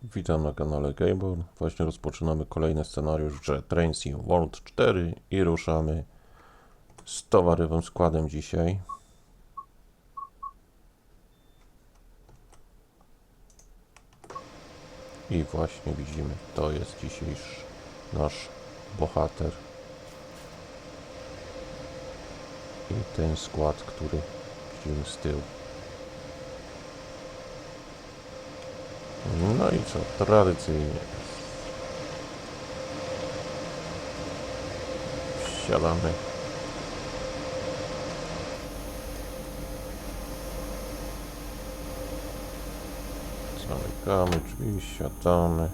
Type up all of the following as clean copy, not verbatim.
Witam na kanale Gameborn. Właśnie rozpoczynamy kolejny scenariusz w grze Train Sim World 4 i ruszamy z towarowym składem dzisiaj. I właśnie widzimy, to jest dzisiejszy nasz bohater. I ten skład, który widzimy z tyłu. No i co? Tradycyjnie. Wsiadamy. Zamykamy drzwi, siadamy.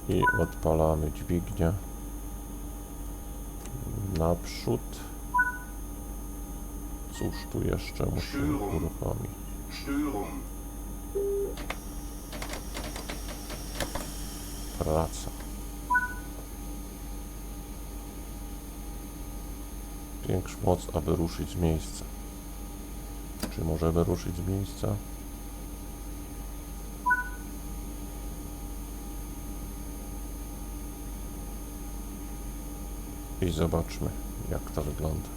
I odpalamy dźwignię. Naprzód. Cóż tu jeszcze musimy uruchomić? Praca. Zwiększ moc, aby ruszyć z miejsca. Czy możemy ruszyć z miejsca? I zobaczmy, jak to wygląda.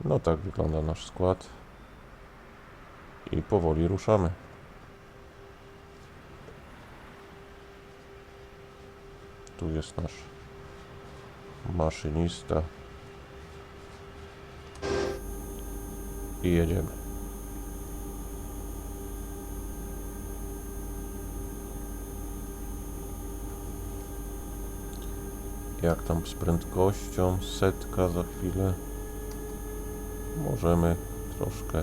No tak wygląda nasz skład. I powoli ruszamy. Tu jest nasz maszynista. I jedziemy. Jak tam z prędkością? 100 za chwilę. Możemy troszkę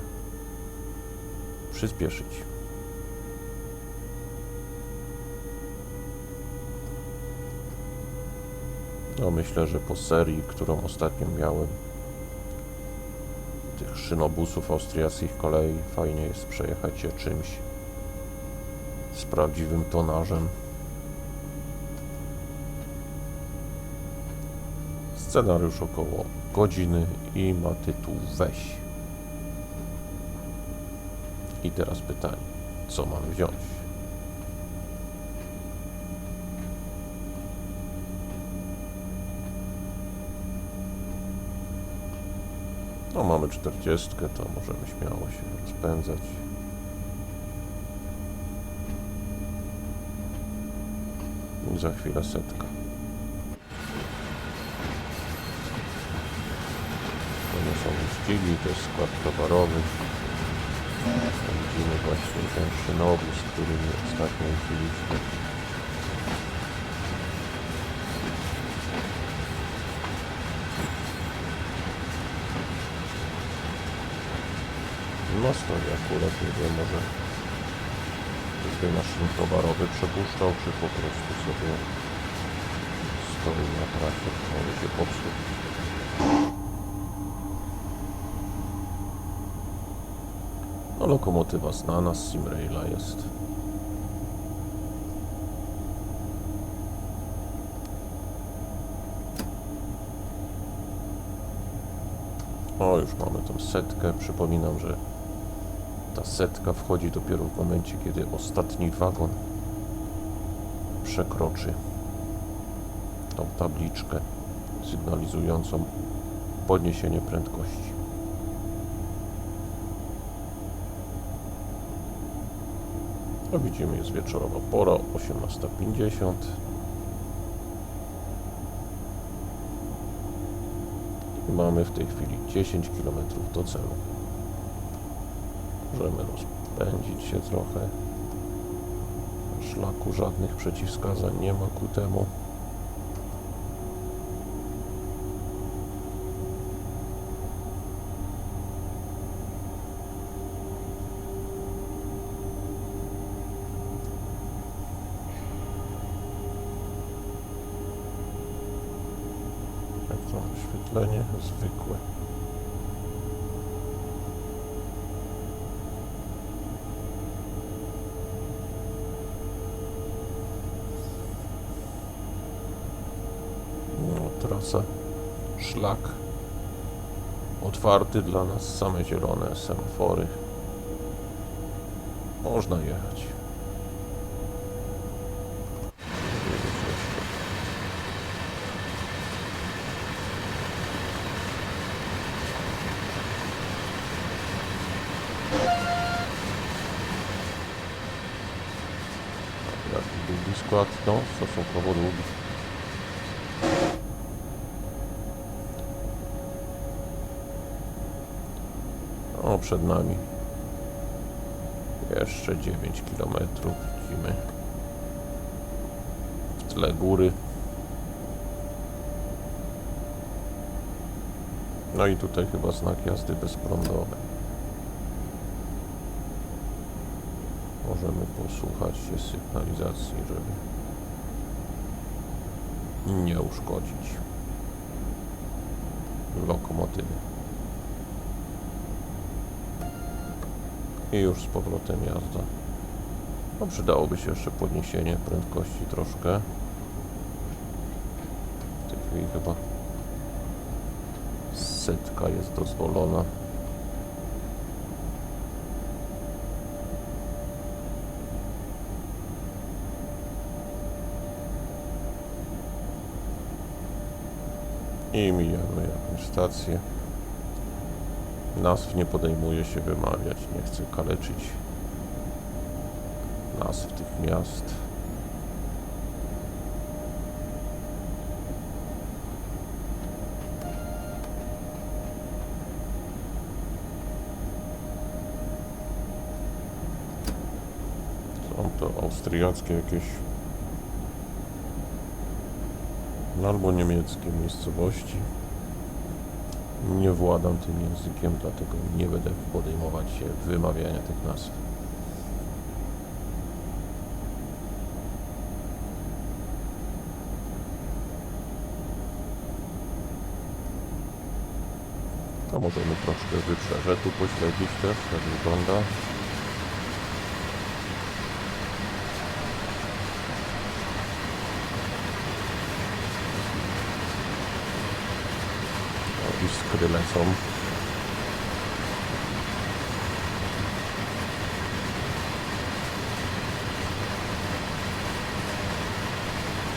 przyspieszyć. No myślę, że po serii, którą ostatnio miałem, tych szynobusów austriackich kolei, fajnie jest przejechać się czymś z prawdziwym tonażem. Scenariusz około godziny i ma tytuł Weź. I teraz pytanie, co mamy wziąć? No mamy 40, to możemy śmiało się rozpędzać. I za chwilę 100. To nie są wyścigi, to jest skład towarowy. Widzimy właśnie ten szynobus, który ostatnio jeździliśmy. No stoi akurat, nie wiem, może gdyby maszyn towarowy przepuszczał, czy po prostu sobie stoi na trasie, może się popsuł. No lokomotywa znana z Simraila jest. O, już mamy tą 100. Przypominam, że ta 100 wchodzi dopiero w momencie, kiedy ostatni wagon przekroczy tą tabliczkę sygnalizującą podniesienie prędkości. No widzimy, jest wieczorowa pora, 18:50. I mamy w tej chwili 10 km do celu. Możemy rozpędzić się trochę. Na szlaku żadnych przeciwwskazań nie ma ku temu. Jak to oświetlenie zwykłe. No, trasa, szlak otwarty dla nas, same zielone semafory. Można jechać. Jaki długi skład? No, stosunkowo długi. O, przed nami jeszcze 9 km. Widzimy w tle góry. No i tutaj chyba znak jazdy bezprądowy. Możemy posłuchać się sygnalizacji, żeby nie uszkodzić lokomotywy. I już z powrotem jazda. No, przydałoby się jeszcze podniesienie prędkości troszkę. W tej chwili chyba 100 jest dozwolona. I mijamy jakąś stację. Nazw nie podejmuje się wymawiać, nie chcę kaleczyć nazw tych miast. Są to austriackie jakieś albo niemieckie miejscowości. Nie władam tym językiem, dlatego nie będę podejmować się wymawiania tych nazw. To możemy troszkę wybrzeże tu pośledzić też, jak wygląda. Iskry lecą.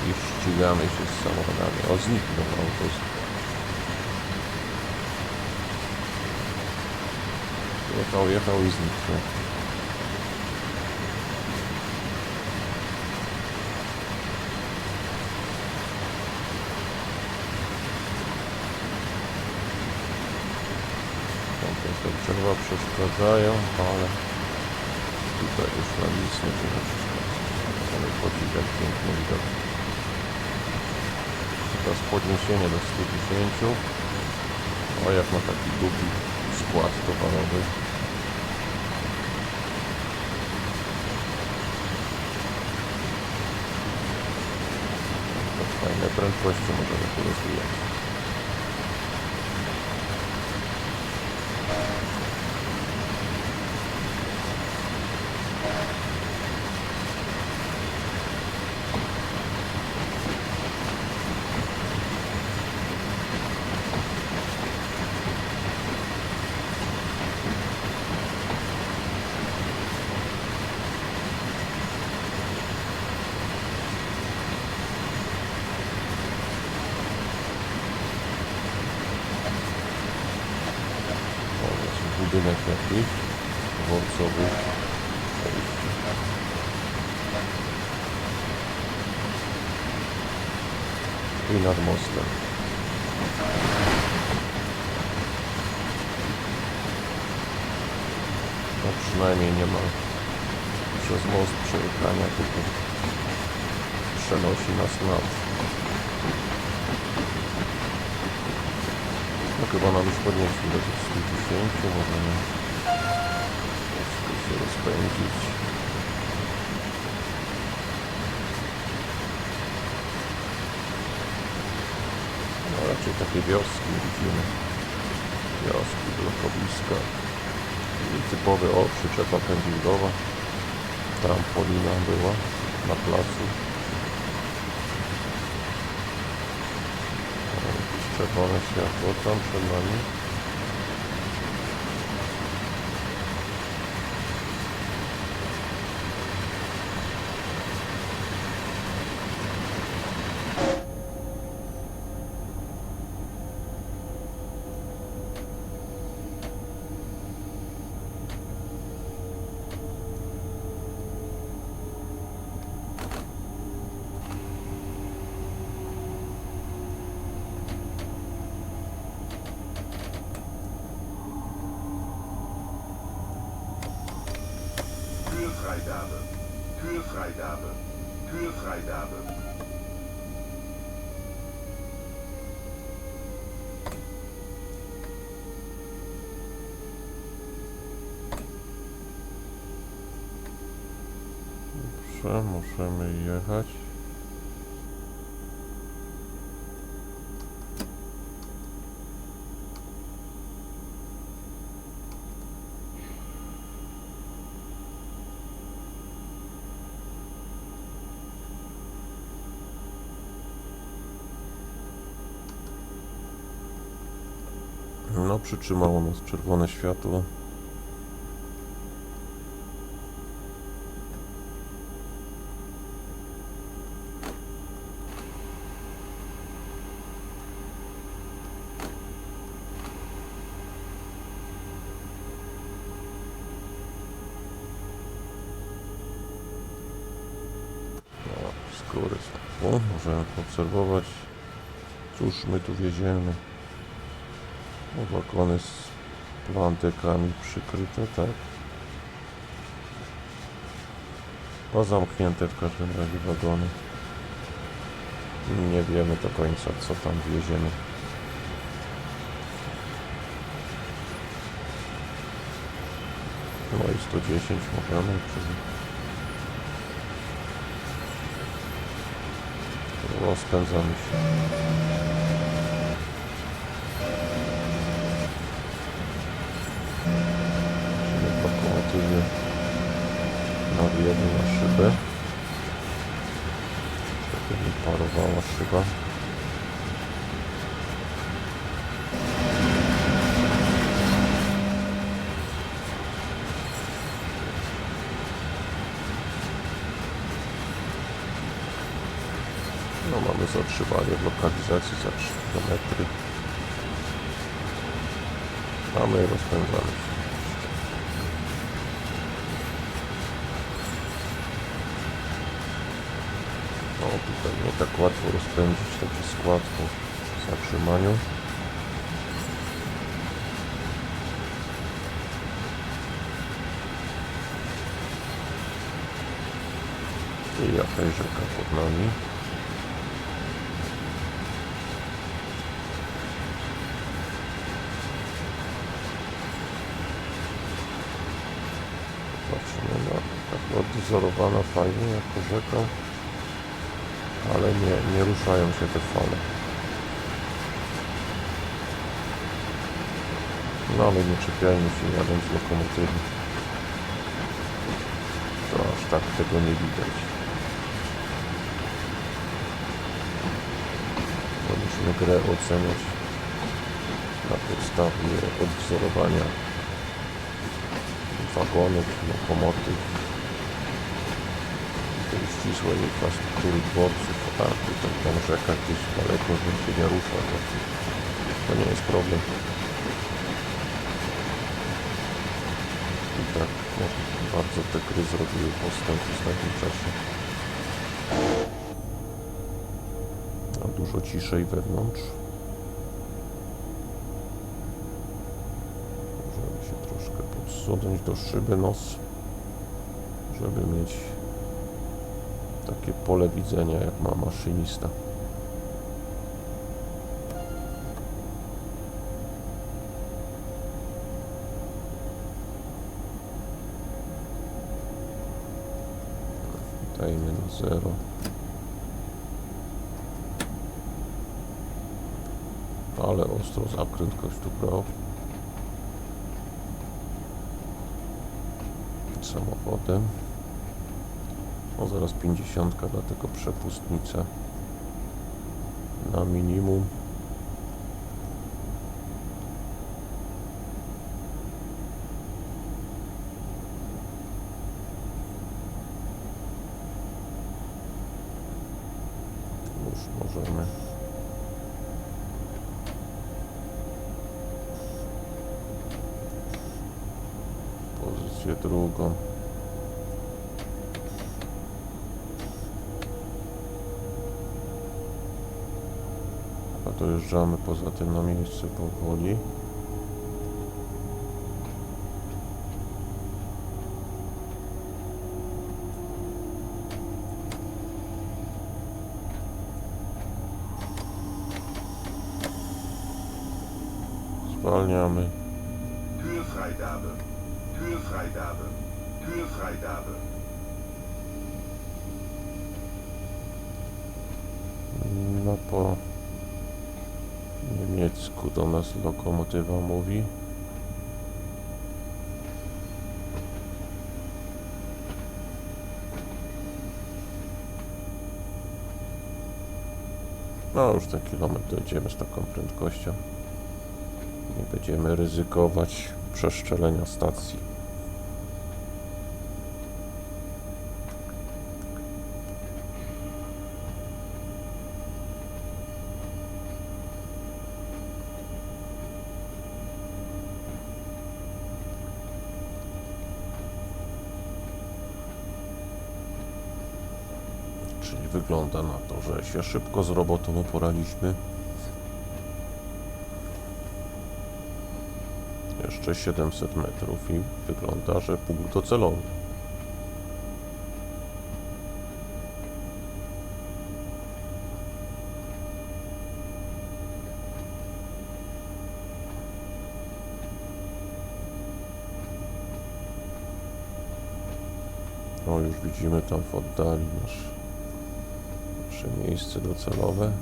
I ścigamy się z samochodami. O, zniknął autobus. Jechał i zniknął. Te drzewa przeszkadzają, ale tutaj już na nic nie przeszkadza. Możemy podziwiać piękny widok. Teraz podniesienie do 110. O, jak ma taki długi skład towarowy. To fajne prędkości możemy tu rozwijać. Budynek jakiś dworcowy. I nad mostem. No przynajmniej nie ma przez most przejechania, tylko przenosi nas nad. No chyba nam już podnieśli do tych 110, możemy troszkę się rozpędzić. No raczej takie wioski widzimy. Wioski, blokowiska. I typowy, o, przyczepa kempingowa. Trampolina była na placu. Czerwone światło tam przed nami. Türfreigabe. Türfreigabe. Türfreigabe. Dobrze, możemy jechać. No, przytrzymało nas czerwone światło. Z góry możemy poobserwować, cóż my tu wieziemy. Wagony z plantykami przykryte, tak? No, zamknięte w każdym razie wagony. Nie wiemy do końca, co tam wieziemy. No i 110 możemy rozpędzamy się. Lokomotywy nawijamy na szybę, żeby nie parowała szyba. No, mamy zatrzymanie w lokalizacji za 3 km. A my rozpędzamy się. No, tutaj nie tak łatwo rozpędzić taki skład po zatrzymaniu. I jakaś rzeka pod nami. Patrzymy na tak odwzorowana fajnie jako rzeka. Ale nie ruszają się te fale. No ale nie czepiajmy się jadąc z lokomotywy. To aż tak tego nie widać. Musimy grę oceniać na podstawie odwzorowania wagonów, lokomotyw, tej ścisłej infrastruktury dworców, a tutaj tam rzeka gdzieś daleko, że się nie rusza, to nie jest problem. I tak no, bardzo te gry zrobiły postęp w ostatnim czasie. A dużo ciszej wewnątrz. Możemy się troszkę podsunąć do szyby nos, żeby mieć takie pole widzenia, jak ma maszynista. Dajmy na 0. Ale ostro zakręt ktoś tu brał. Samochodem. O, zaraz 50, dlatego przepustnica na minimum. Już możemy. Pozycję drugą. A dojeżdżamy poza tym na miejsce powoli. zwalniamy. Türfreigabe. Türfreigabe. Türfreigabe. No po niemiecku do nas lokomotywa mówi. No już ten kilometr dojdziemy z taką prędkością. Nie będziemy ryzykować przeszczelenia stacji. Czyli wygląda na to, że się szybko z robotą uporaliśmy. Jeszcze 700 metrów i wygląda, że punkt docelowy. O, już widzimy tam w oddali nasze miejsce docelowe.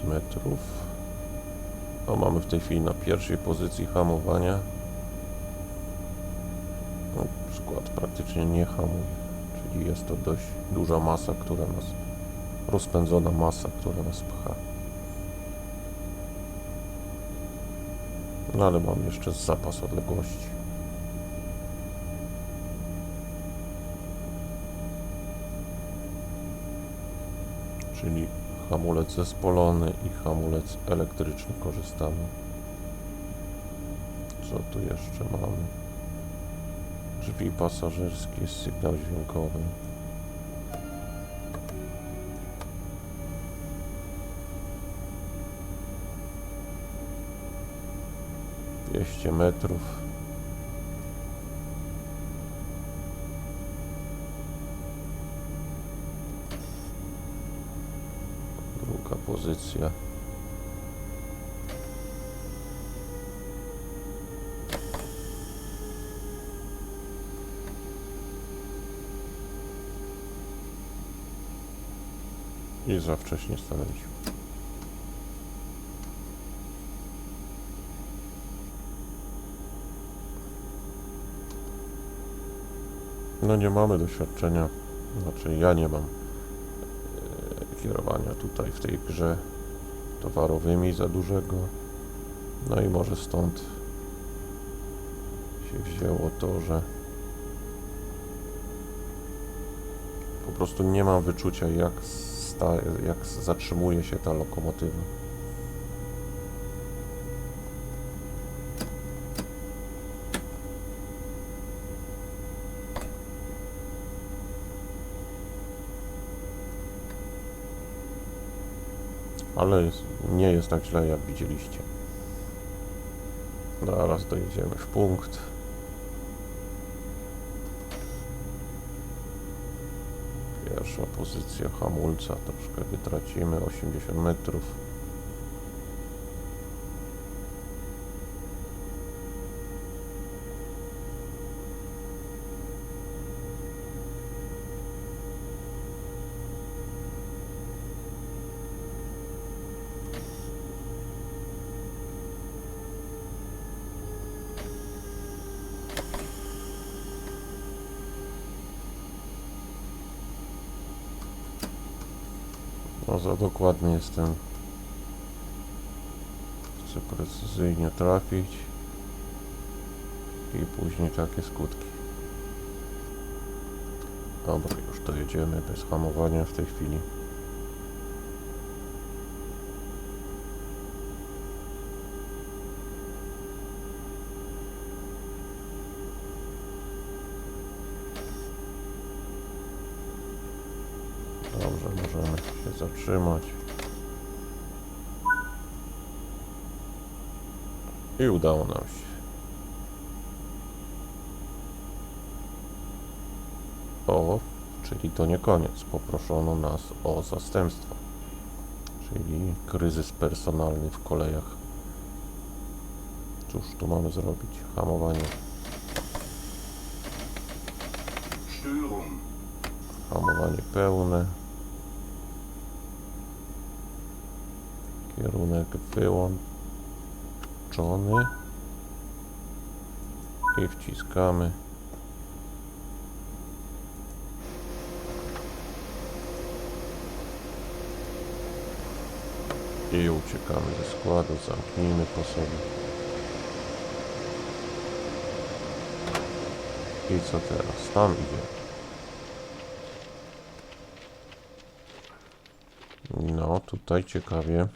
Metrów. No, mamy w tej chwili na pierwszej pozycji hamowania. No, skład praktycznie nie hamuje, czyli jest to dość duża masa, która nas, rozpędzona masa, która nas pcha. No ale mam jeszcze zapas odległości. Czyli hamulec zespolony i hamulec elektryczny korzystamy. Co tu jeszcze mamy? Drzwi pasażerskie, sygnał dźwiękowy. Dwieście metrów. Druga pozycja. I za wcześnie stanęliśmy. No nie mamy doświadczenia, znaczy ja nie mam kierowania tutaj w tej grze towarowymi za dużego. No i może stąd się wzięło to, że po prostu nie mam wyczucia jak zatrzymuje się ta lokomotywa. Ale nie jest tak źle, jak widzieliście. Zaraz dojedziemy w punkt. Pierwsza pozycja hamulca, troszkę wytracimy, 80 metrów. No za dokładnie jestem. Chcę precyzyjnie trafić i później takie skutki. Dobra, już dojedziemy bez hamowania w tej chwili. Dobrze, możemy się zatrzymać. I udało nam się. I to nie koniec. Poproszono nas o zastępstwo, czyli kryzys personalny w kolejach. Cóż tu mamy zrobić? Hamowanie. Störung. Hamowanie pełne. Kierunek wyłączony. I wciskamy. I uciekamy ze składu. Zamknijmy po sobie. I co teraz? Tam idzie. No, tutaj ciekawie.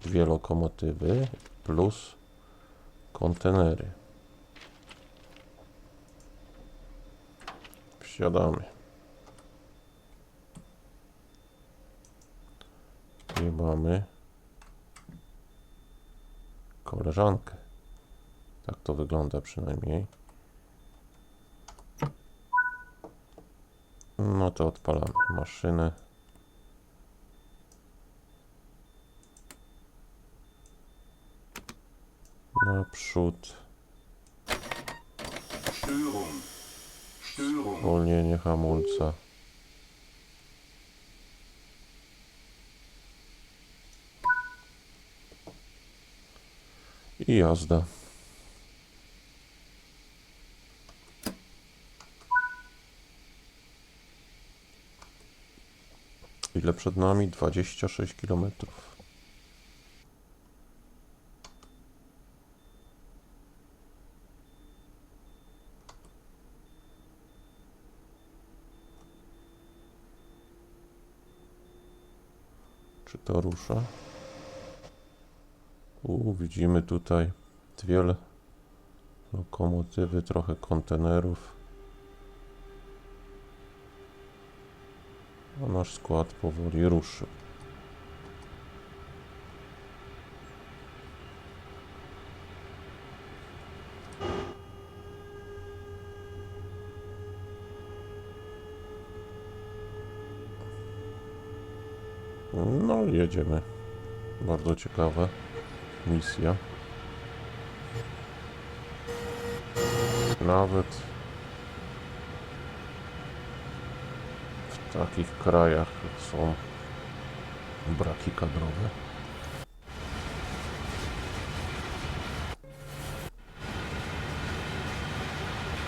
2 lokomotywy plus kontenery. Wsiadamy. I mamy koleżankę. Tak to wygląda przynajmniej. No to odpalamy maszynę. Naprzód. Störung. Störung. Zwolnienie hamulca. I jazda. Ile przed nami? 26 km. Czy to rusza? Widzimy tutaj 2 lokomotywy, trochę kontenerów. A nasz skład powoli ruszy. No i jedziemy. Bardzo ciekawa misja. Nawet w takich krajach są braki kadrowe.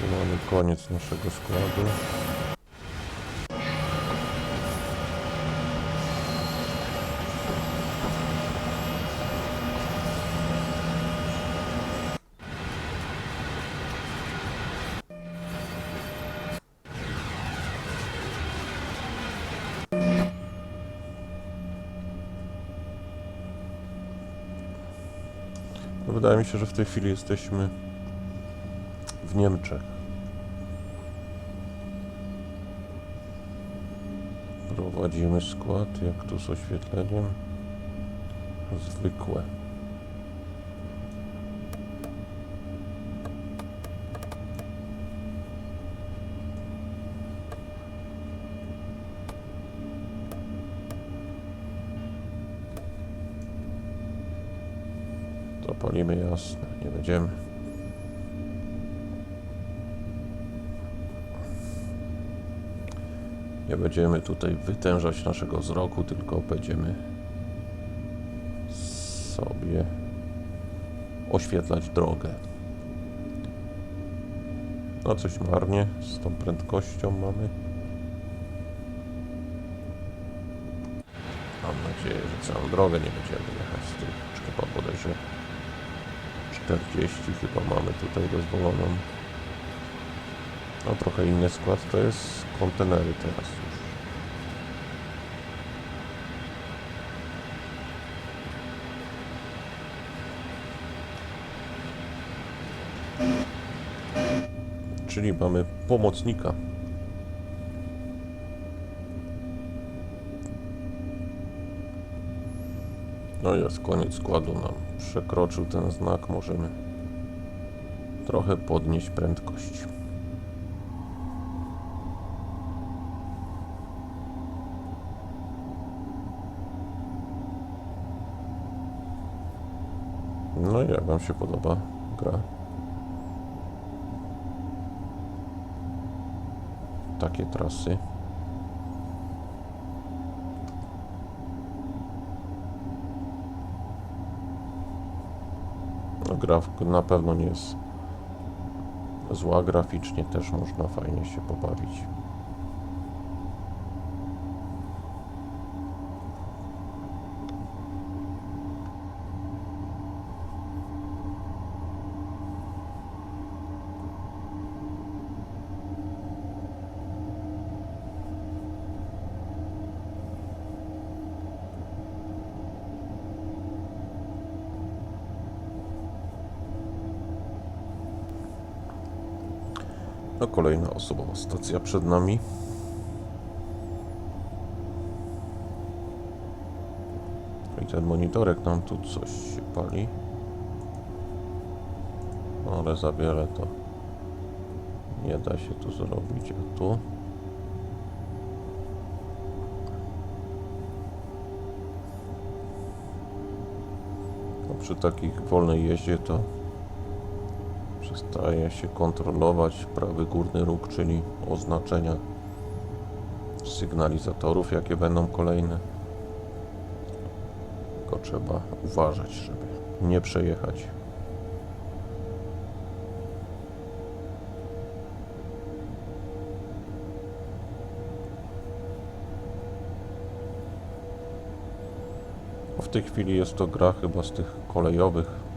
Tu mamy koniec naszego składu. No, wydaje mi się, że w tej chwili jesteśmy w Niemczech. Prowadzimy skład, jak tu z oświetleniem. Zwykłe. Zapalimy jasne, nie będziemy. Nie będziemy tutaj wytężać naszego wzroku, tylko będziemy sobie oświetlać drogę. No coś marnie z tą prędkością mamy. Mam nadzieję, że całą drogę nie będziemy jechać z tym. Chyba bodajże 40 chyba mamy tutaj dozwoloną. No trochę inny skład to jest kontenery teraz już. Czyli mamy pomocnika. No jest koniec składu nam. Przekroczył ten znak, możemy trochę podnieść prędkość. No i jak wam się podoba gra? Takie trasy. No, gra na pewno nie jest zła, graficznie też można fajnie się pobawić. No, kolejna osobowa stacja przed nami. I ten monitorek nam tu coś się pali. No, ale za wiele to nie da się tu zrobić. A tu? No, przy takich wolnej jeździe to przestaje się kontrolować prawy górny róg, czyli oznaczenia sygnalizatorów, jakie będą kolejne. Tylko trzeba uważać, żeby nie przejechać. W tej chwili jest to gra chyba z tych kolejowych,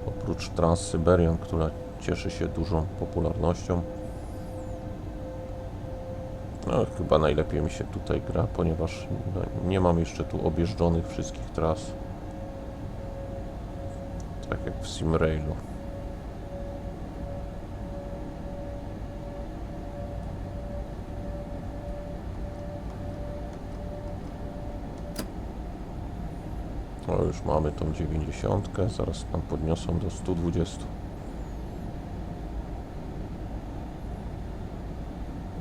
oprócz Trans-Syberian, która cieszy się dużą popularnością. No, chyba najlepiej mi się tutaj gra, ponieważ no, nie mam jeszcze tu objeżdżonych wszystkich tras, tak jak w Simrailu. No, już mamy tą 90, zaraz nam podniosą do 120.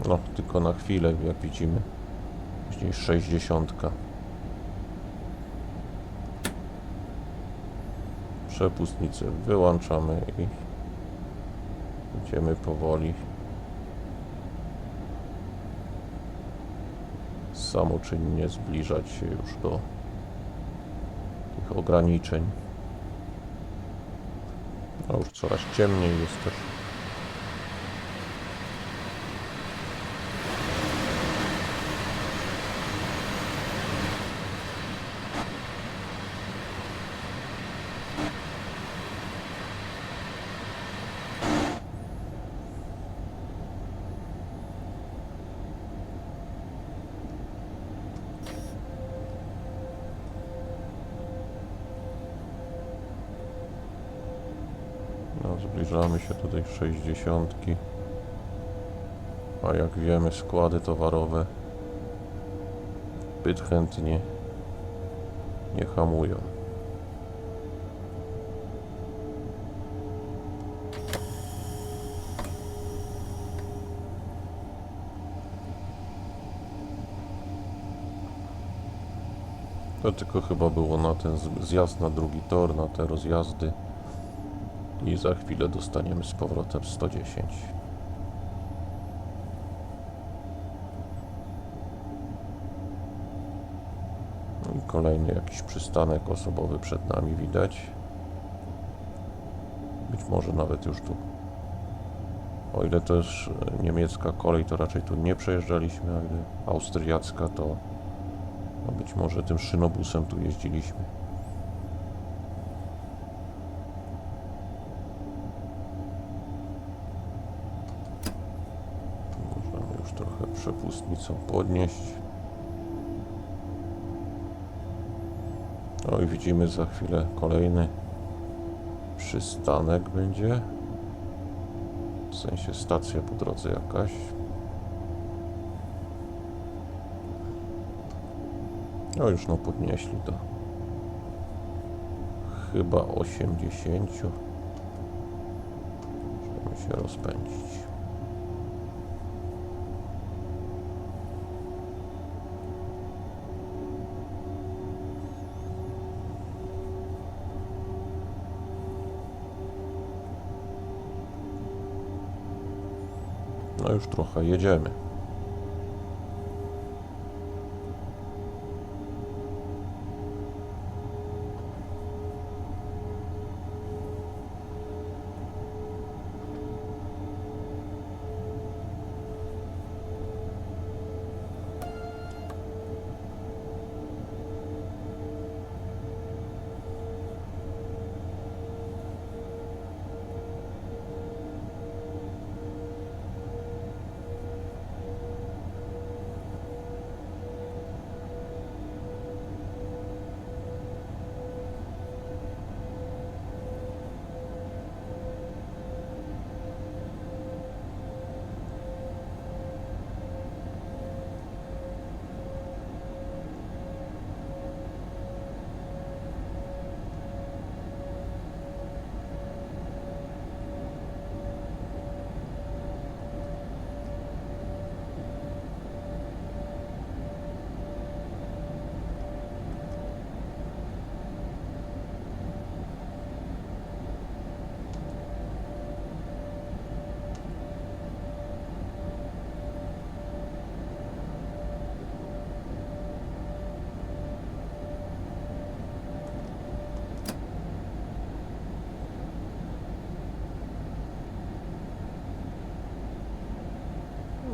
No, tylko na chwilę, jak widzimy. Później 60. Przepustnicę wyłączamy i będziemy powoli samoczynnie zbliżać się już do tych ograniczeń. No, już coraz ciemniej jest też. No, zbliżamy się do tej 60. A jak wiemy, składy towarowe zbyt chętnie nie hamują. To tylko chyba było na ten zjazd na drugi tor, na te rozjazdy. I za chwilę dostaniemy z powrotem 110. I kolejny jakiś przystanek osobowy przed nami widać. Być może nawet już tu. O ile to jest niemiecka kolej, to raczej tu nie przejeżdżaliśmy, a gdy austriacka, to no być może tym szynobusem tu jeździliśmy. Możemy już trochę przepustnicą podnieść. No i widzimy za chwilę kolejny przystanek będzie. W sensie stacja po drodze jakaś. No już no podnieśli do chyba 80. Możemy się rozpędzić. No już trochę jedziemy.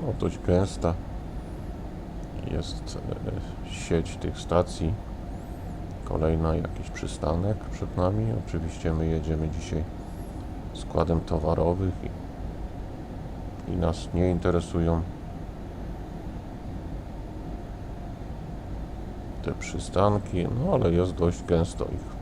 No, dość gęsta jest sieć tych stacji. Kolejna jakiś przystanek przed nami. Oczywiście my jedziemy dzisiaj składem towarowych i nas nie interesują te przystanki, no ale jest dość gęsto ich.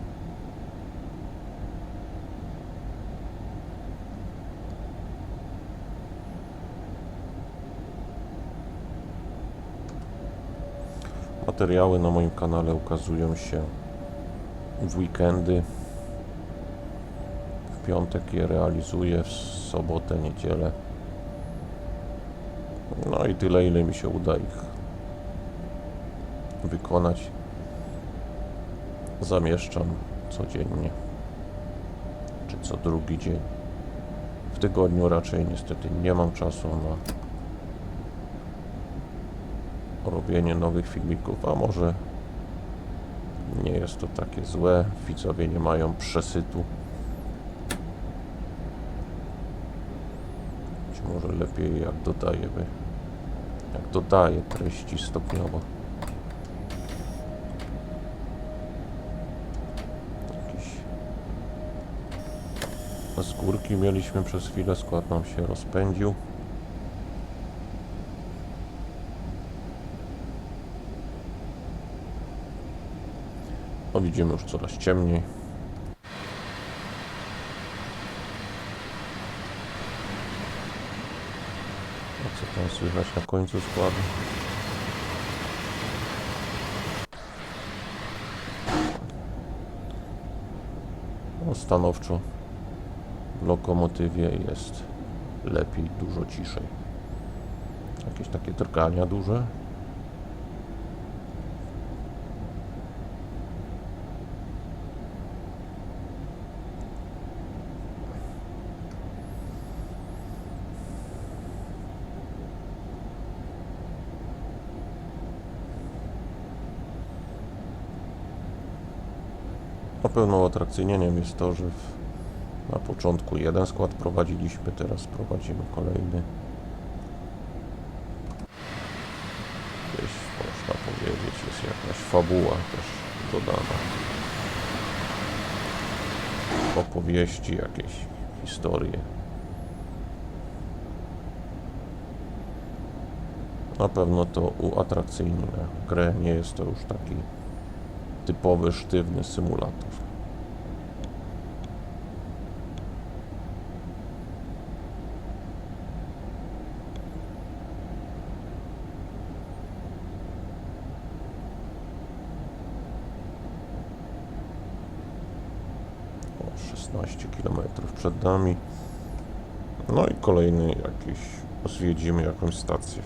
Materiały na moim kanale ukazują się w weekendy. W piątek je realizuję, w sobotę, niedzielę. No i tyle, ile mi się uda ich wykonać. Zamieszczam codziennie, czy co drugi dzień. W tygodniu raczej niestety nie mam czasu na robienie nowych filmików, a może nie jest to takie złe, widzowie nie mają przesytu. Być może lepiej jak dodaję treści stopniowo. Jakieś z górki mieliśmy przez chwilę, skład nam się rozpędził. No, widzimy już coraz ciemniej. A co tam słychać na końcu składu? No, stanowczo w lokomotywie jest lepiej, dużo ciszej. Jakieś takie drgania duże. Na pewno uatrakcyjnieniem jest to, że na początku jeden skład prowadziliśmy, teraz prowadzimy kolejny. Gdzieś można powiedzieć, jest jakaś fabuła też dodana. Opowieści, jakieś historie. Na pewno to uatrakcyjni grę, nie jest to już taki typowy, sztywny symulator. O, 16 km przed nami. No i kolejny jakiś, zwiedzimy jakąś stację.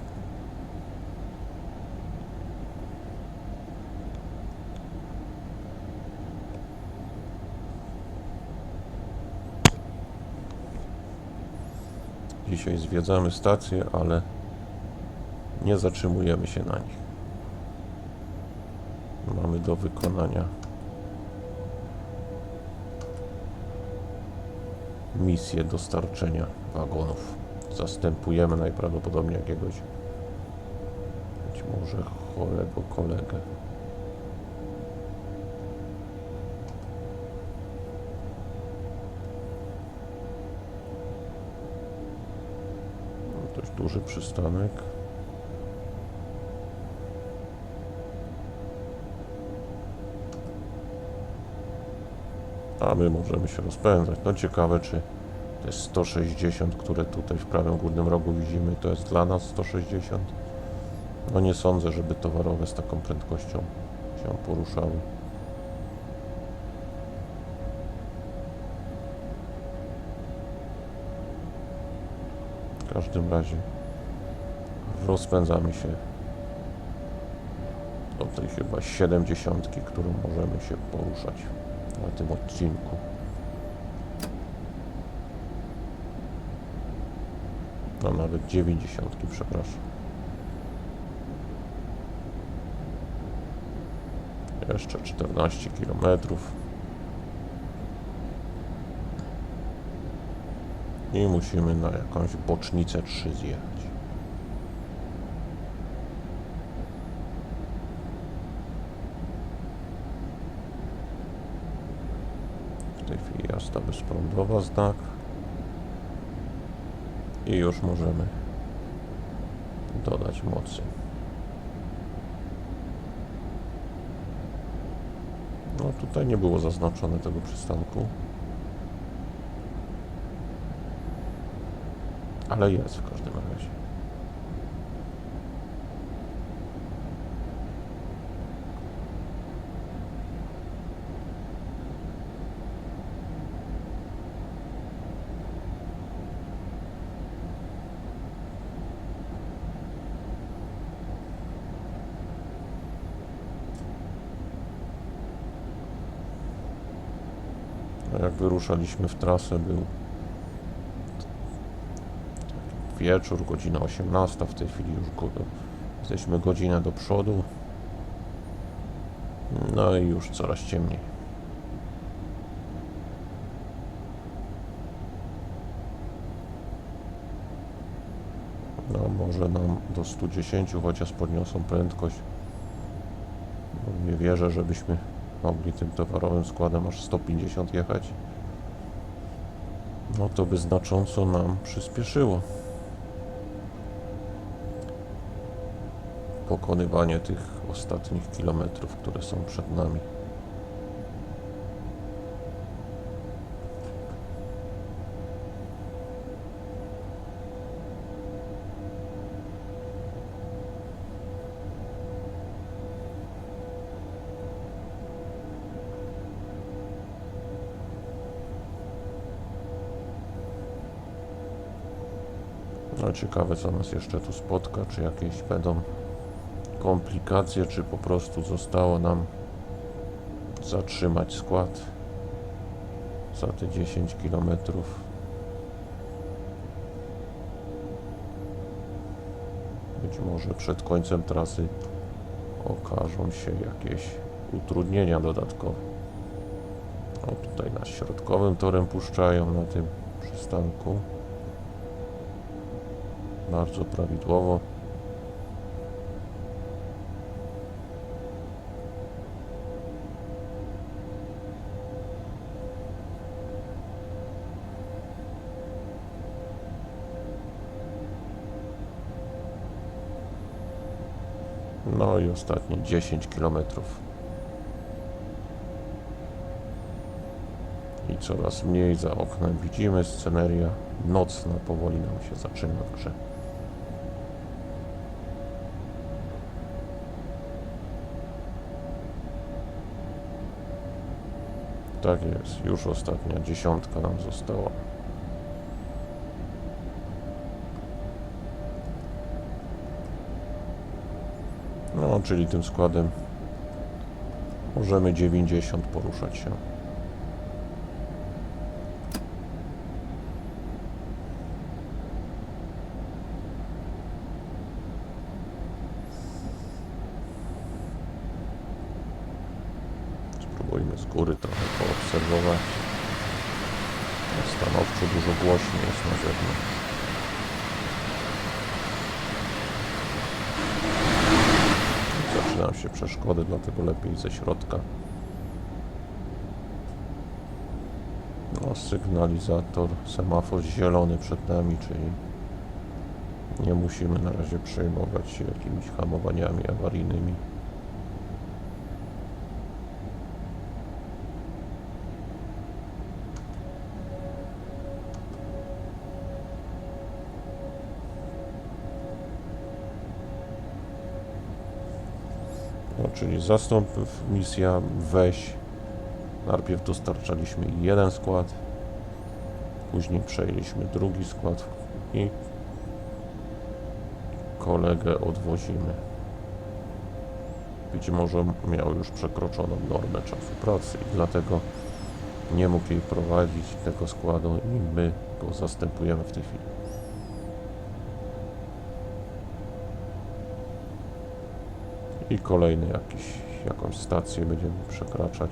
Dzisiaj zwiedzamy stację, ale nie zatrzymujemy się na nich. Mamy do wykonania misję dostarczenia wagonów. Zastępujemy najprawdopodobniej jakiegoś, być może chorego kolegę. Dość duży przystanek. A my możemy się rozpędzać. No ciekawe, czy to jest 160, które tutaj w prawym górnym rogu widzimy, to jest dla nas 160. No nie sądzę, żeby towarowe z taką prędkością się poruszały. W każdym razie rozpędzamy się do tej chyba 70, którą możemy się poruszać na tym odcinku. No nawet 90, przepraszam. Jeszcze 14 km. I musimy na jakąś bocznicę 3 zjechać. W tej chwili jazda bezprądowa, znak. I już możemy dodać mocy. No tutaj nie było zaznaczone tego przystanku. Ale jest w każdym razie. A jak wyruszaliśmy w trasę, był wieczór, godzina 18, w tej chwili już jesteśmy godzinę do przodu. No i już coraz ciemniej. No może nam do 110 chociaż podniosą prędkość. Bo nie wierzę, żebyśmy mogli tym towarowym składem aż 150 jechać. No to by znacząco nam przyspieszyło pokonywanie tych ostatnich kilometrów, które są przed nami. No ciekawe, co nas jeszcze tu spotka, czy jakieś będą komplikacje, czy po prostu zostało nam zatrzymać skład za te 10 km. Być może przed końcem trasy okażą się jakieś utrudnienia dodatkowe. O, tutaj nas środkowym torem puszczają na tym przystanku. Bardzo prawidłowo. No i ostatnie 10 km. I coraz mniej za oknem widzimy. Sceneria nocna powoli nam się zaczyna w grze. Tak jest, już ostatnia 10 nam została. No, czyli tym składem możemy 90 poruszać się. musimy z góry trochę poobserwować. Stanowczo dużo głośniej jest na zewnątrz. Zaczynają się przeszkody, dlatego lepiej ze środka. No, sygnalizator, semafor zielony przed nami, czyli nie musimy na razie przejmować się jakimiś hamowaniami awaryjnymi. No, czyli zastąp misja weź. Najpierw dostarczaliśmy jeden skład, później przejęliśmy drugi skład i kolegę odwozimy. Być może miał już przekroczoną normę czasu pracy i dlatego nie mógł jej prowadzić tego składu i my go zastępujemy w tej chwili. I kolejny jakąś stację będziemy przekraczać.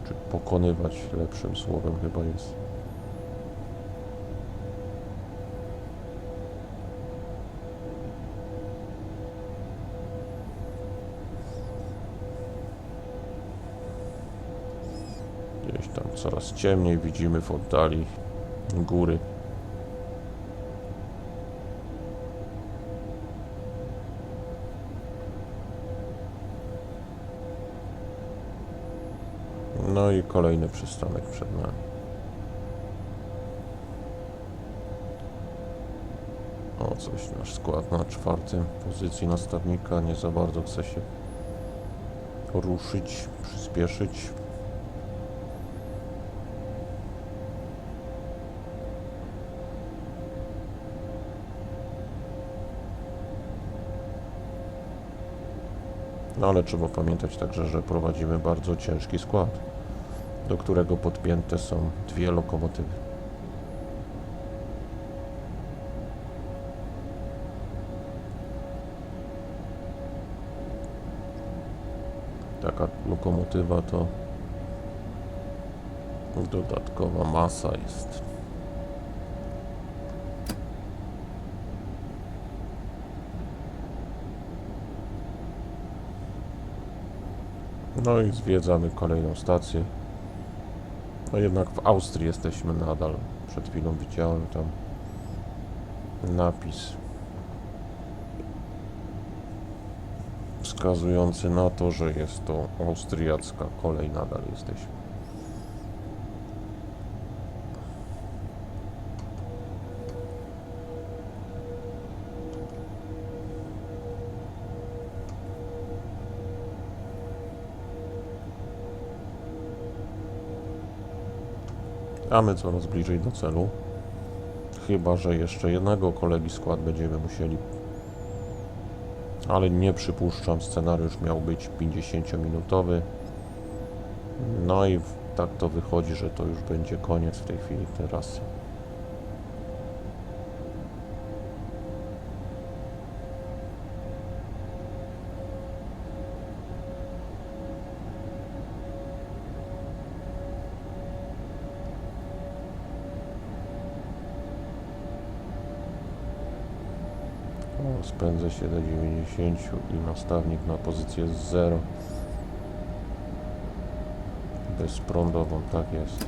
Czy pokonywać, lepszym słowem chyba jest. Gdzieś tam coraz ciemniej widzimy w oddali góry. No i kolejny przystanek przed nami. O, coś nasz skład na 4. pozycji nastawnika nie za bardzo chce się ruszyć, przyspieszyć. No ale trzeba pamiętać także, że prowadzimy bardzo ciężki skład, do którego podpięte są 2 lokomotywy. Taka lokomotywa to dodatkowa masa jest. No i zwiedzamy kolejną stację. No jednak w Austrii jesteśmy nadal. Przed chwilą widziałem tam napis wskazujący na to, że jest to austriacka kolej, nadal jesteśmy. A my coraz bliżej do celu. Chyba że jeszcze jednego kolegi skład będziemy musieli. Ale nie przypuszczam, scenariusz miał być 50-minutowy. No i tak to wychodzi, że to już będzie koniec w tej chwili teraz. Spędzę się do 90 i nastawnik na pozycję 0. Bezprądową, tak jest.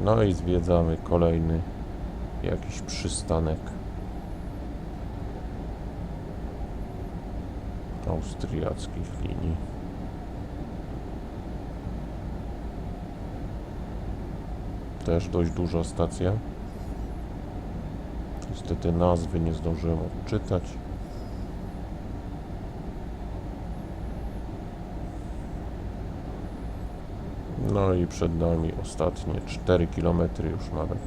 No i zwiedzamy kolejny jakiś przystanek austriackich linii. Też dość duża stacja. Niestety nazwy nie zdążyłem odczytać. No i przed nami ostatnie 4 km już nawet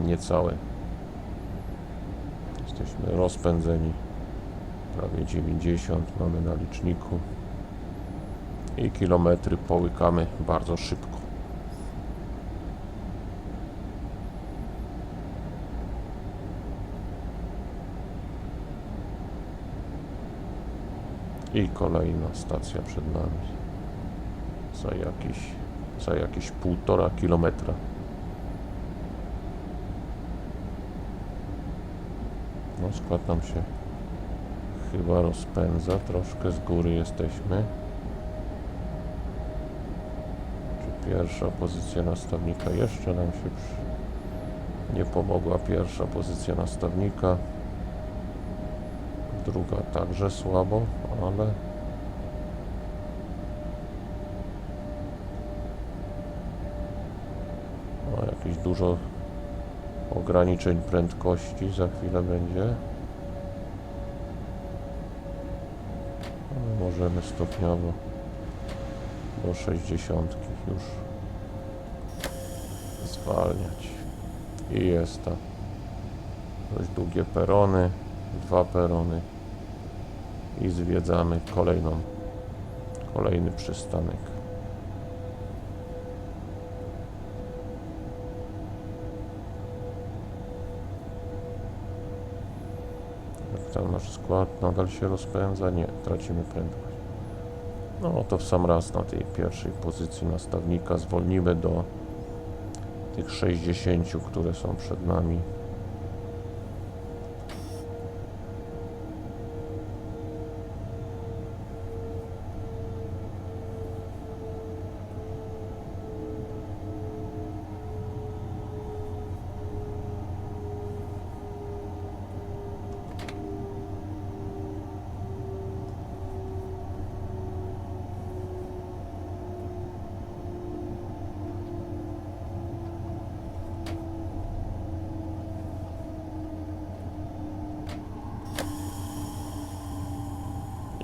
niecałe. Jesteśmy rozpędzeni. Prawie 90 mamy na liczniku. I kilometry połykamy bardzo szybko. I kolejna stacja przed nami. Za jakieś 1,5 kilometra. No, skład nam się chyba rozpędza. Troszkę z góry jesteśmy. Czy pierwsza pozycja nastawnika jeszcze nam się nie pomogła? Pierwsza pozycja nastawnika. Druga także słabo, ale no, jakieś dużo ograniczeń prędkości za chwilę będzie. Ale możemy stopniowo do 60 już zwalniać. I jest ta dość długie perony, 2 perony i zwiedzamy kolejny przystanek. Jak tam nasz skład nadal się rozpędza? Nie, tracimy prędkość. No to w sam raz na tej pierwszej pozycji nastawnika zwolnimy do tych 60, które są przed nami.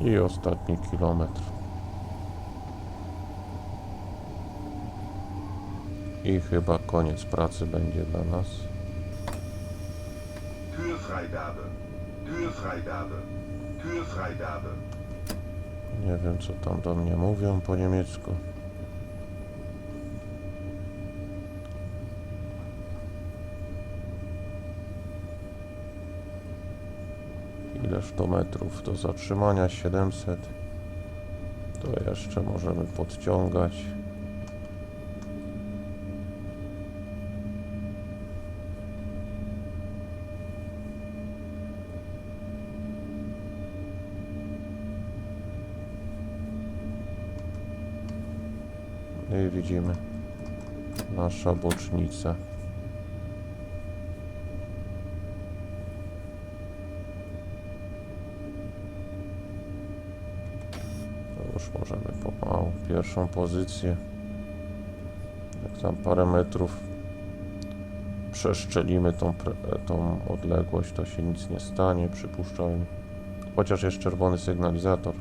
I ostatni kilometr. I chyba koniec pracy będzie dla nas. Türfreigabe. Türfreigabe. Türfreigabe. Nie wiem, co tam do mnie mówią po niemiecku. Ileż to metrów do zatrzymania? 700. To jeszcze możemy podciągać. I widzimy nasza bocznica. Już możemy pomału pierwszą pozycję. Jak tam parę metrów przeszczelimy tą odległość, to się nic nie stanie, przypuszczalnie. Chociaż jest czerwony sygnalizator.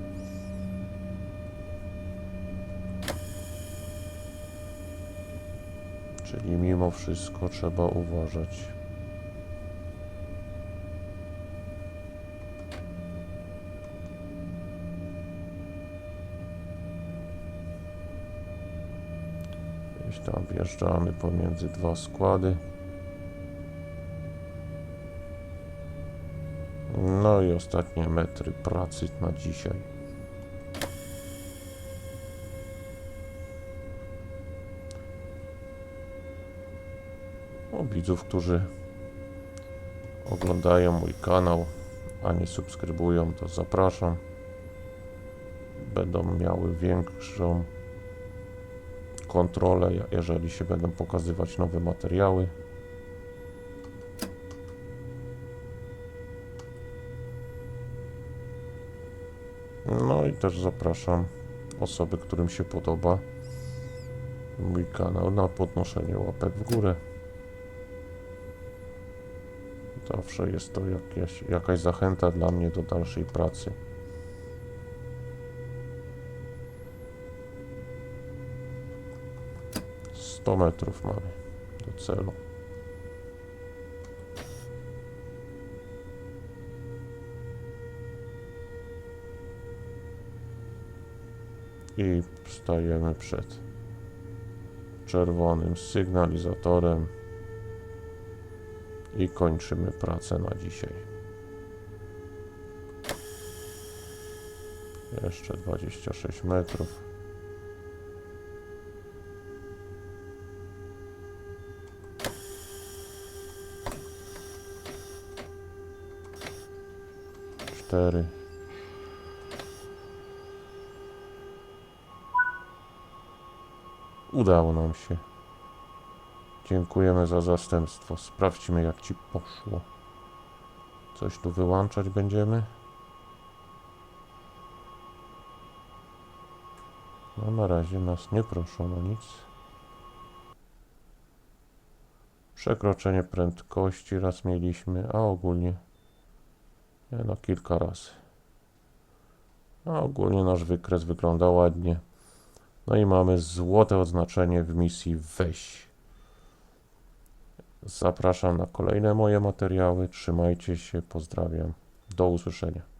Czyli mimo wszystko trzeba uważać. Gdzieś tam wjeżdżamy pomiędzy 2 składy. No i ostatnie metry pracy na dzisiaj. Widzów, którzy oglądają mój kanał, a nie subskrybują, to zapraszam. Będą miały większą kontrolę, jeżeli się będą pokazywać nowe materiały. No i też zapraszam osoby, którym się podoba mój kanał, na podnoszenie łapek w górę. Zawsze jest to jakaś zachęta dla mnie do dalszej pracy. - 100 metrów mamy do celu. i stajemy przed czerwonym sygnalizatorem i kończymy pracę na dzisiaj. Jeszcze 26 metrów. Cztery. Udało nam się. Dziękujemy za zastępstwo. Sprawdźmy, jak ci poszło. Coś tu wyłączać będziemy? No na razie nas nie proszą o nic. Przekroczenie prędkości raz mieliśmy, a ogólnie no kilka razy. A ogólnie nasz wykres wygląda ładnie. No i mamy złote oznaczenie w misji weź. Zapraszam na kolejne moje materiały. Trzymajcie się, pozdrawiam. Do usłyszenia.